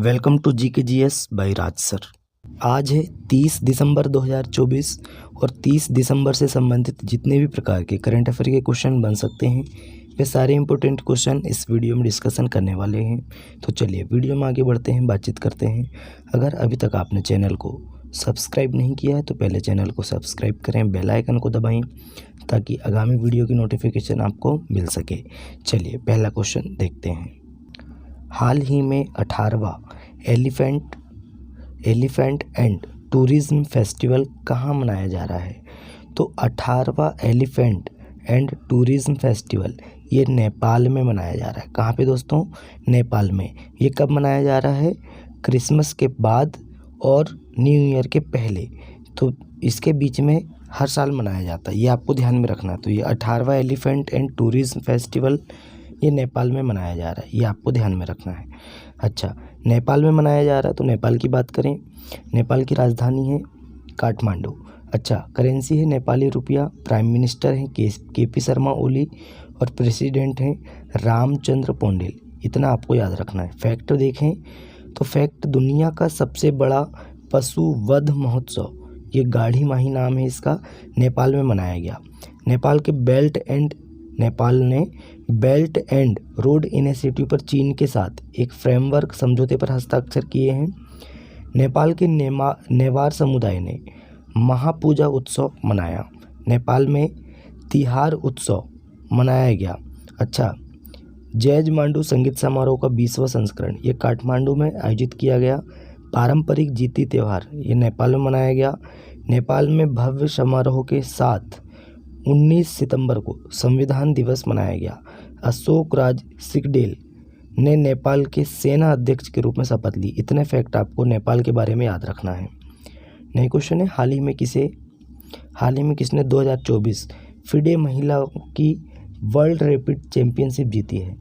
Welcome to जी के G S by Raj sir. आज है 30 दिसंबर 2024 और 30 दिसंबर से संबंधित जितने भी प्रकार के करंट अफेयर के क्वेश्चन बन सकते हैं वे सारे इंपॉर्टेंट क्वेश्चन इस वीडियो में डिस्कशन करने वाले हैं। तो चलिए वीडियो में आगे बढ़ते हैं, बातचीत करते हैं। अगर अभी तक आपने चैनल को सब्सक्राइब नहीं किया है तो पहले चैनल को सब्सक्राइब करें, बेल आइकन को दबाएं ताकि आगामी वीडियो की नोटिफिकेशन आपको मिल सके। चलिए पहला क्वेश्चन देखते हैं। हाल ही में 18वां एलिफेंट एंड टूरिज्म फेस्टिवल कहाँ मनाया जा रहा है? तो 18वां एलिफेंट एंड टूरिज्म फेस्टिवल ये नेपाल में मनाया जा रहा है। कहाँ पे दोस्तों? नेपाल में। ये कब मनाया जा रहा है? क्रिसमस के बाद और न्यू ईयर के पहले, तो इसके बीच में हर साल मनाया जाता है, ये आपको ध्यान में रखना है। तो ये 18वां एलिफेंट एंड टूरिज्म फेस्टिवल ये नेपाल में मनाया जा रहा है, ये आपको ध्यान में रखना है। अच्छा, नेपाल में मनाया जा रहा है तो नेपाल की बात करें। नेपाल की राजधानी है काठमांडू। अच्छा, करेंसी है नेपाली रुपया। प्राइम मिनिस्टर हैं के पी शर्मा ओली और प्रेसिडेंट हैं रामचंद्र पौंडेल। इतना आपको याद रखना है। फैक्ट देखें तो फैक्ट, दुनिया का सबसे बड़ा पशु वध महोत्सव, ये गाढ़ी माही नाम है इसका, नेपाल में मनाया गया। नेपाल ने बेल्ट एंड रोड इनिशिएटिव पर चीन के साथ एक फ्रेमवर्क समझौते पर हस्ताक्षर किए हैं। नेपाल के नेवार समुदाय ने महापूजा उत्सव मनाया। नेपाल में तिहार उत्सव मनाया गया। अच्छा, जैज मांडू संगीत समारोह का 20वां संस्करण ये काठमांडू में आयोजित किया गया। पारंपरिक जीती त्यौहार ये नेपाल में मनाया गया। नेपाल में भव्य समारोह के साथ 19 सितंबर को संविधान दिवस मनाया गया। अशोक राज सिकडेल ने नेपाल के सेना अध्यक्ष के रूप में शपथ ली। इतने फैक्ट आपको नेपाल के बारे में याद रखना है। नए क्वेश्चन है, हाल ही में किसने 2024 फिडे महिलाओं की वर्ल्ड रैपिड चैंपियनशिप जीती है?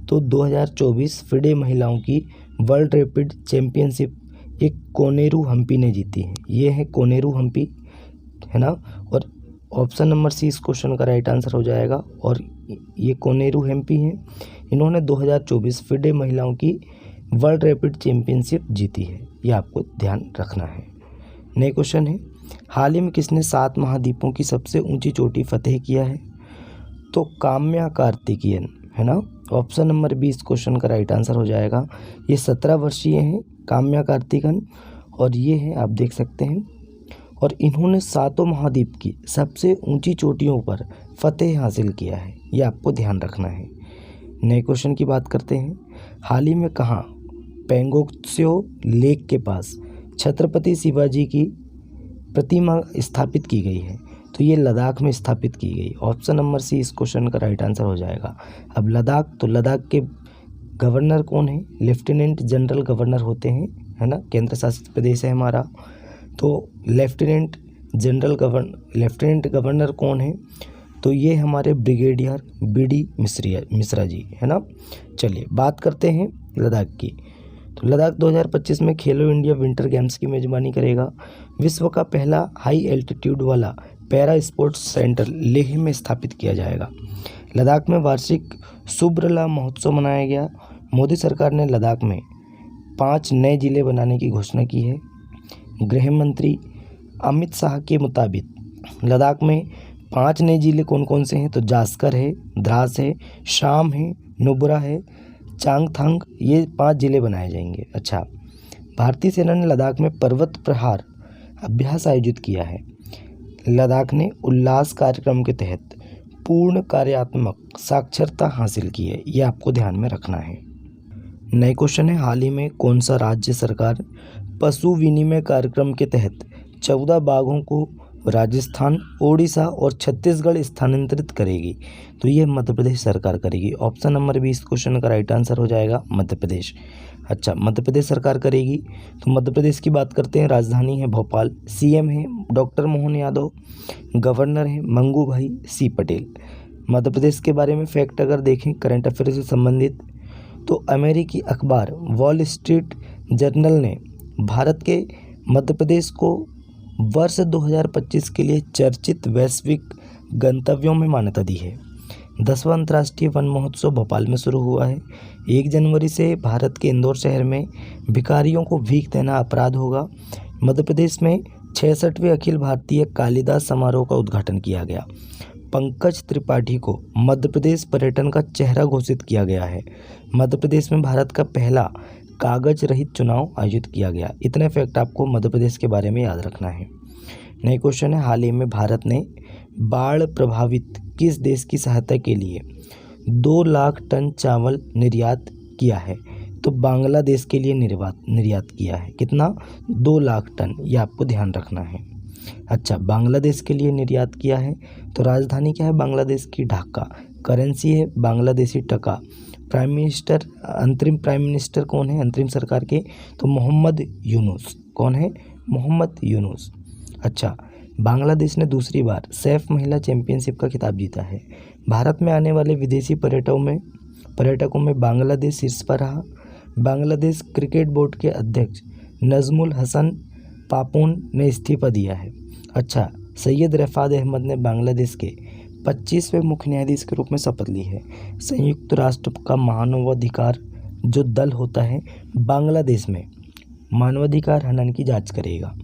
तो 2024 फिडे महिलाओं की वर्ल्ड रैपिड चैंपियनशिप एक कोनेरू हम्पी ने जीती है। ये है कोनेरू हम्पी, है ना। और ऑप्शन नंबर सी इस क्वेश्चन का राइट आंसर हो जाएगा। और ये कोनेरू हम्पी हैं, इन्होंने 2024 फिडे महिलाओं की वर्ल्ड रैपिड चैंपियनशिप जीती है, ये आपको ध्यान रखना है। नए क्वेश्चन है, हाल ही में किसने 7 महाद्वीपों की सबसे ऊंची चोटी फतेह किया है? तो काम्या कार्तिकेयन, है ना। ऑप्शन नंबर बी इस क्वेश्चन का राइट आंसर हो जाएगा। ये 17 वर्षीय हैं काम्या कार्तिकेयन और ये हैं, आप देख सकते हैं, और इन्होंने 7 महाद्वीप की सबसे ऊंची चोटियों पर फतेह हासिल किया है, ये आपको ध्यान रखना है। नए क्वेश्चन की बात करते हैं। हाल ही में कहाँ पेंगोत्सो लेक के पास छत्रपति शिवाजी की प्रतिमा स्थापित की गई है? तो ये लद्दाख में स्थापित की गई। ऑप्शन नंबर सी इस क्वेश्चन का राइट आंसर हो जाएगा। अब लद्दाख, तो लद्दाख के गवर्नर कौन है? लेफ्टिनेंट जनरल गवर्नर होते हैं, है ना। केंद्र शासित प्रदेश है हमारा। तो लेफ्टिनेंट गवर्नर कौन है? तो ये हमारे ब्रिगेडियर बी.डी. मिश्रा जी, है ना। चलिए बात करते हैं लद्दाख की। तो लद्दाख 2025 में खेलो इंडिया विंटर गेम्स की मेजबानी करेगा। विश्व का पहला हाई एल्टीट्यूड वाला पैरा स्पोर्ट्स सेंटर लेह में स्थापित किया जाएगा। लद्दाख में वार्षिक सुब्रला महोत्सव मनाया गया। मोदी सरकार ने लद्दाख में 5 नए जिले बनाने की घोषणा की है। गृह मंत्री अमित शाह के मुताबिक लद्दाख में 5 नए जिले कौन कौन से हैं? तो जास्कर है, द्रास है, शाम है, नुब्रा है, चांगथांग, ये 5 जिले बनाए जाएंगे। अच्छा, भारतीय सेना ने लद्दाख में पर्वत प्रहार अभ्यास आयोजित किया है। लद्दाख ने उल्लास कार्यक्रम के तहत पूर्ण कार्यात्मक साक्षरता हासिल की है, ये आपको ध्यान में रखना है। नए क्वेश्चन है, हाल ही में कौन सा राज्य सरकार पशु विनिमय कार्यक्रम के तहत 14 बाघों को राजस्थान, ओडिशा और छत्तीसगढ़ स्थानांतरित करेगी? तो ये मध्य प्रदेश सरकार करेगी। ऑप्शन नंबर बी इस क्वेश्चन का राइट आंसर हो जाएगा, मध्य प्रदेश। अच्छा, मध्य प्रदेश सरकार करेगी। तो मध्य प्रदेश की बात करते हैं। राजधानी है भोपाल, सीएम है डॉक्टर मोहन यादव, गवर्नर है मंगू भाई सी पटेल। मध्य प्रदेश के बारे में फैक्ट अगर देखें करंट अफेयर से संबंधित, तो अमेरिकी अखबार वॉल स्ट्रीट जर्नल ने भारत के मध्य प्रदेश को वर्ष 2025 के लिए चर्चित वैश्विक गंतव्यों में मान्यता दी है। 10वां अंतर्राष्ट्रीय वन महोत्सव भोपाल में शुरू हुआ है। 1 जनवरी से भारत के इंदौर शहर में भिखारियों को भीख देना अपराध होगा। मध्य प्रदेश में 66वें अखिल भारतीय कालिदास समारोह का उद्घाटन किया गया। पंकज त्रिपाठी को मध्य प्रदेश पर्यटन का चेहरा घोषित किया गया है। मध्य प्रदेश में भारत का पहला कागज रहित चुनाव आयोजित किया गया। इतने फैक्ट आपको मध्य प्रदेश के बारे में याद रखना है। नए क्वेश्चन है, हाल ही में भारत ने बाढ़ प्रभावित किस देश की सहायता के लिए 2 लाख टन चावल निर्यात किया है? तो बांग्लादेश के लिए निर्यात किया है। कितना? 2 लाख टन, ये आपको ध्यान रखना है। अच्छा, बांग्लादेश के लिए निर्यात किया है। तो राजधानी क्या है बांग्लादेश की? ढाका। करेंसी है बांग्लादेशी टका। प्राइम मिनिस्टर, अंतरिम प्राइम मिनिस्टर कौन है अंतरिम सरकार के? तो मोहम्मद यूनुस। कौन है? मोहम्मद यूनुस। अच्छा, बांग्लादेश ने दूसरी बार सैफ महिला चैंपियनशिप का खिताब जीता है। भारत में आने वाले विदेशी पर्यटकों में बांग्लादेश शीर्ष पर रहा। बांग्लादेश क्रिकेट बोर्ड के अध्यक्ष नजमुल हसन पापून ने इस्तीफा दिया है। अच्छा, सैयद रफात अहमद ने बांग्लादेश के 25वें मुख्य न्यायाधीश के रूप में शपथ ली है। संयुक्त राष्ट्र का मानवाधिकार जो दल होता है बांग्लादेश में मानवाधिकार हनन की जांच करेगा,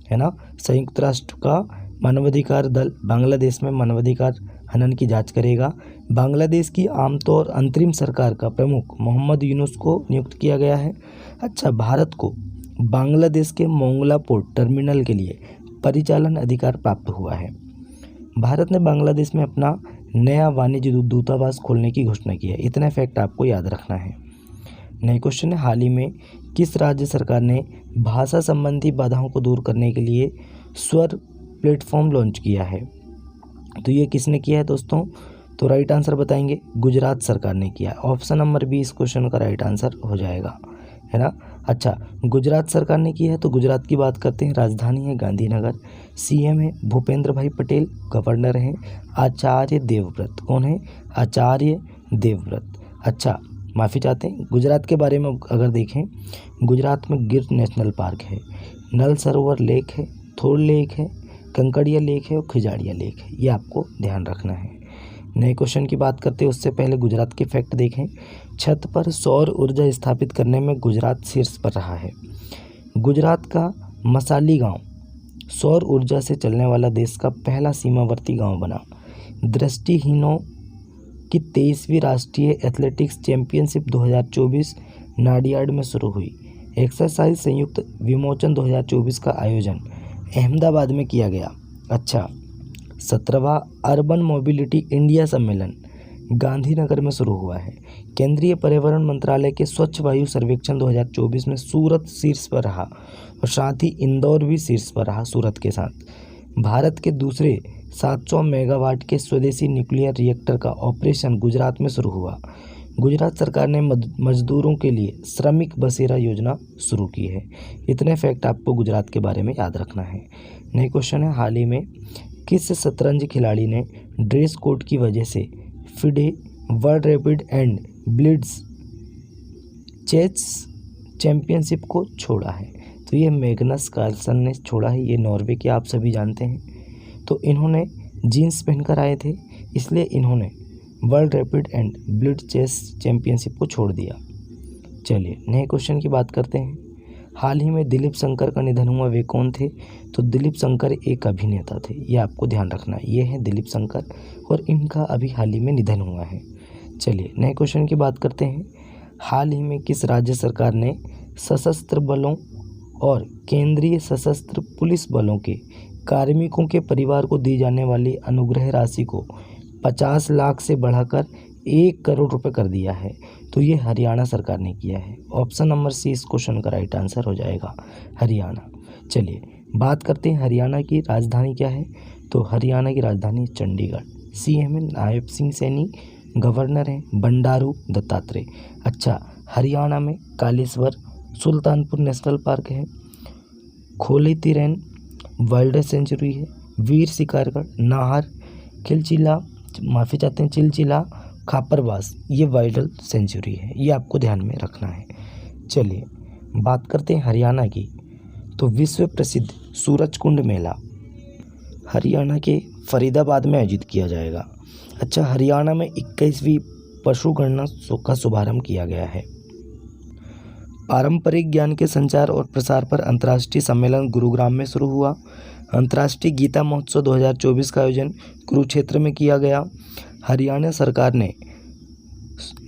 है ना। संयुक्त राष्ट्र का मानवाधिकार दल बांग्लादेश में मानवाधिकार हनन की जांच करेगा। बांग्लादेश की आमतौर अंतरिम सरकार का प्रमुख मोहम्मद यूनुस को नियुक्त किया गया है। अच्छा, भारत को बांग्लादेश के मोंगला पोर्ट टर्मिनल के लिए परिचालन अधिकार प्राप्त हुआ है। भारत ने बांग्लादेश में अपना नया वाणिज्य दूतावास खोलने की घोषणा की है। इतना फैक्ट आपको याद रखना है। नए क्वेश्चन है, हाल ही में किस राज्य सरकार ने भाषा संबंधी बाधाओं को दूर करने के लिए स्वर प्लेटफॉर्म लॉन्च किया है? तो ये किसने किया है दोस्तों? तो राइट आंसर बताएंगे, गुजरात सरकार ने किया। ऑप्शन नंबर बी इस क्वेश्चन का राइट आंसर हो जाएगा, है ना। अच्छा, गुजरात सरकार ने की है तो गुजरात की बात करते हैं। राजधानी है गांधीनगर। सीएम है भूपेंद्र भाई पटेल। गवर्नर हैं आचार्य देवव्रत। कौन है? आचार्य देवव्रत। अच्छा, माफ़ी चाहते हैं, गुजरात के बारे में अगर देखें, गुजरात में गिर नेशनल पार्क है, नल सरोवर लेक है, थोर लेक है, कंकड़िया लेक है और खिजाड़िया लेक है। ये आपको ध्यान रखना है। नए क्वेश्चन की बात करते हैं उससे पहले गुजरात के फैक्ट देखें। छत पर सौर ऊर्जा स्थापित करने में गुजरात शीर्ष पर रहा है। गुजरात का मसाली गांव सौर ऊर्जा से चलने वाला देश का पहला सीमावर्ती गांव बना। दृष्टिहीनों की 23वीं राष्ट्रीय एथलेटिक्स चैंपियनशिप 2024 नाडियाड में शुरू हुई। एक्सरसाइज संयुक्त विमोचन 2024 का आयोजन अहमदाबाद में किया गया। अच्छा, 17वां अर्बन मोबिलिटी इंडिया सम्मेलन गांधीनगर में शुरू हुआ है। केंद्रीय पर्यावरण मंत्रालय के स्वच्छ वायु सर्वेक्षण 2024 में सूरत शीर्ष पर रहा और साथ ही इंदौर भी शीर्ष पर रहा सूरत के साथ। भारत के दूसरे 700 मेगावाट के स्वदेशी न्यूक्लियर रिएक्टर का ऑपरेशन गुजरात में शुरू हुआ। गुजरात सरकार ने मजदूरों के लिए श्रमिक बसेरा योजना शुरू की है। इतने फैक्ट आपको गुजरात के बारे में याद रखना है। नए क्वेश्चन है, हाल ही में किस शतरंज खिलाड़ी ने ड्रेस कोड की वजह से FIDE world rapid and blitz chess championship को छोड़ा है? तो ये मैग्नस कार्लसन ने छोड़ा है। ये नॉर्वे के आप सभी जानते हैं। तो इन्होंने जीन्स पहनकर आए थे, इसलिए इन्होंने world rapid and blitz chess championship को छोड़ दिया। चलिए नए क्वेश्चन की बात करते हैं। हाल ही में दिलीप शंकर का निधन हुआ, वे कौन थे? तो दिलीप शंकर एक अभिनेता थे, ये आपको ध्यान रखना है। ये है दिलीप शंकर और इनका अभी हाल ही में निधन हुआ है। चलिए नए क्वेश्चन की बात करते हैं। हाल ही में किस राज्य सरकार ने सशस्त्र बलों और केंद्रीय सशस्त्र पुलिस बलों के कार्मिकों के परिवार को दी जाने वाली अनुग्रह राशि को 50 लाख से बढ़ाकर 1 करोड़ रुपए कर दिया है? तो ये हरियाणा सरकार ने किया है। ऑप्शन नंबर सी इस क्वेश्चन का राइट आंसर हो जाएगा, हरियाणा। चलिए बात करते हैं हरियाणा की राजधानी क्या है? तो हरियाणा की राजधानी चंडीगढ़। सीएम है नायब सिंह सैनी। गवर्नर हैं बंडारू दत्तात्रेय। अच्छा, हरियाणा में कालेश्वर, सुल्तानपुर नेशनल पार्क है, खोले तिरैन वाइल्ड सेंचुरी है, वीर शिकारगढ़, नाहर, चिलचिला, खापरवास, ये वाइल्ड सेंचुरी है। ये आपको ध्यान में रखना है। चलिए बात करते हैं हरियाणा की। तो विश्व प्रसिद्ध सूरजकुंड मेला हरियाणा के फरीदाबाद में आयोजित किया जाएगा। अच्छा, हरियाणा में 21वीं पशु गणना का शुभारंभ किया गया है। पारंपरिक ज्ञान के संचार और प्रसार पर अंतर्राष्ट्रीय सम्मेलन गुरुग्राम में शुरू हुआ। अंतर्राष्ट्रीय गीता महोत्सव 2024 का आयोजन कुरुक्षेत्र में किया गया। हरियाणा सरकार ने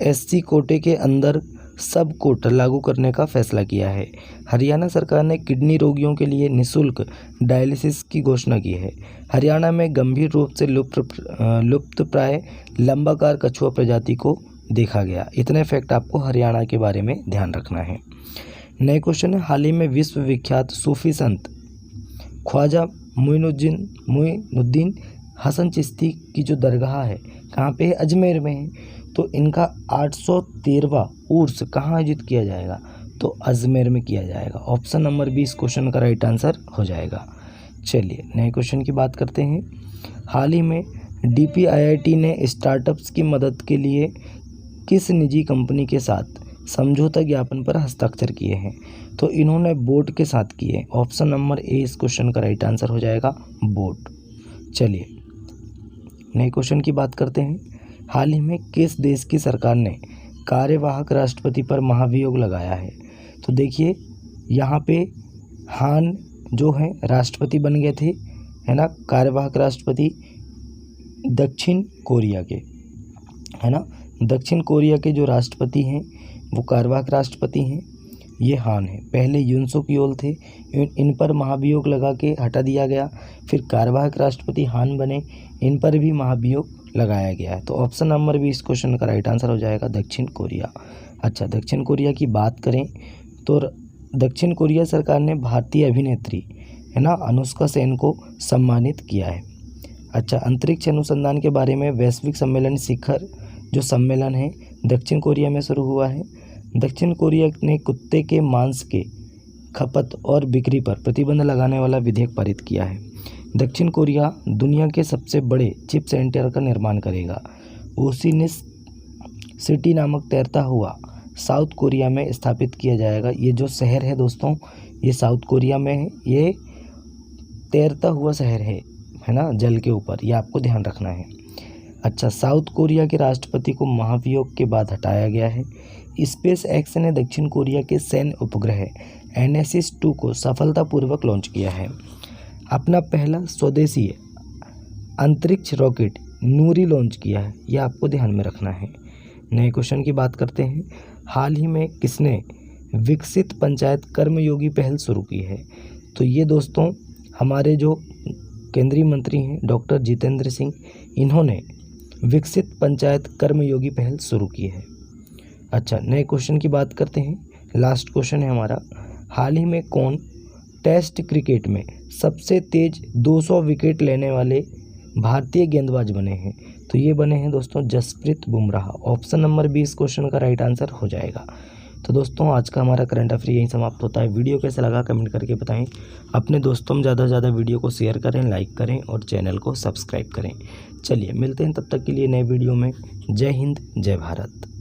एससी कोटे के अंदर सब कोटा लागू करने का फैसला किया है। हरियाणा सरकार ने किडनी रोगियों के लिए निःशुल्क डायलिसिस की घोषणा की है। हरियाणा में गंभीर रूप से लुप्तप्राय लंबाकार कछुआ प्रजाति को देखा गया। इतने फैक्ट आपको हरियाणा के बारे में ध्यान रखना है। नए क्वेश्चन है, हाल ही में विश्व विख्यात सूफी संत ख्वाजा मोइनुद्दीन हसन चिश्ती की जो दरगाह है कहाँ पे है? अजमेर में है। तो इनका 813वां उर्स कहाँ आयोजित किया जाएगा? तो अजमेर में किया जाएगा। ऑप्शन नंबर 20 क्वेश्चन का राइट आंसर हो जाएगा। चलिए नए क्वेश्चन की बात करते हैं। हाल ही में DPIIT ने स्टार्टअप्स की मदद के लिए किस निजी कंपनी के साथ समझौता ज्ञापन पर हस्ताक्षर किए हैं? तो इन्होंने बोट के साथ किए। ऑप्शन नंबर ए इस क्वेश्चन का राइट आंसर हो जाएगा, बोट। चलिए नए क्वेश्चन की बात करते हैं। हाल ही में किस देश की सरकार ने कार्यवाहक राष्ट्रपति पर महाभियोग लगाया है? तो देखिए यहाँ पे हान जो है राष्ट्रपति बन गए थे, है ना, कार्यवाहक राष्ट्रपति दक्षिण कोरिया के, है ना। दक्षिण कोरिया के जो राष्ट्रपति हैं वो कार्यवाहक राष्ट्रपति हैं, ये हान है। पहले यून सुक योल थे, इन पर महाभियोग लगा के हटा दिया गया। फिर कार्यवाहक राष्ट्रपति हान बने, इन पर भी महाभियोग लगाया गया है। तो ऑप्शन नंबर 20 क्वेश्चन का राइट आंसर हो जाएगा, दक्षिण कोरिया। अच्छा, दक्षिण कोरिया की बात करें तो दक्षिण कोरिया सरकार ने भारतीय अभिनेत्री, है ना, अनुष्का सेन को सम्मानित किया है। अच्छा, अंतरिक्ष अनुसंधान के बारे में वैश्विक सम्मेलन शिखर जो सम्मेलन है दक्षिण कोरिया में शुरू हुआ है। दक्षिण कोरिया ने कुत्ते के मांस के खपत और बिक्री पर प्रतिबंध लगाने वाला विधेयक पारित किया है। दक्षिण कोरिया दुनिया के सबसे बड़े चिप सेंटर का निर्माण करेगा। ओसिनिस सिटी नामक तैरता हुआ साउथ कोरिया में स्थापित किया जाएगा। ये जो शहर है दोस्तों, ये साउथ कोरिया में है। ये तैरता हुआ शहर है ना, जल के ऊपर, ये आपको ध्यान रखना है। अच्छा, साउथ कोरिया के राष्ट्रपति को महाभियोग के बाद हटाया गया है। स्पेस एक्स ने दक्षिण कोरिया के सैन्य उपग्रह NSS-2 को सफलतापूर्वक लॉन्च किया है। अपना पहला स्वदेशी अंतरिक्ष रॉकेट नूरी लॉन्च किया है, यह आपको ध्यान में रखना है। नए क्वेश्चन की बात करते हैं। हाल ही में किसने विकसित पंचायत कर्मयोगी पहल शुरू की है? तो ये दोस्तों हमारे जो केंद्रीय मंत्री हैं डॉक्टर जितेंद्र सिंह, इन्होंने विकसित पंचायत कर्मयोगी पहल शुरू की है। अच्छा, नए क्वेश्चन की बात करते हैं। लास्ट क्वेश्चन है हमारा, हाल ही में कौन टेस्ट क्रिकेट में सबसे तेज 200 विकेट लेने वाले भारतीय गेंदबाज बने हैं? तो ये बने हैं दोस्तों Jasprit Bumrah. Option number 20 question का राइट आंसर हो जाएगा। तो दोस्तों आज का हमारा करंट अफेयर यहीं समाप्त होता है। वीडियो कैसा लगा कमेंट करके बताएं। अपने दोस्तों में ज़्यादा से ज़्यादा वीडियो को शेयर करें, लाइक करें और चैनल को सब्सक्राइब करें। चलिए मिलते हैं तब तक के लिए नए वीडियो में। जय हिंद, जय भारत।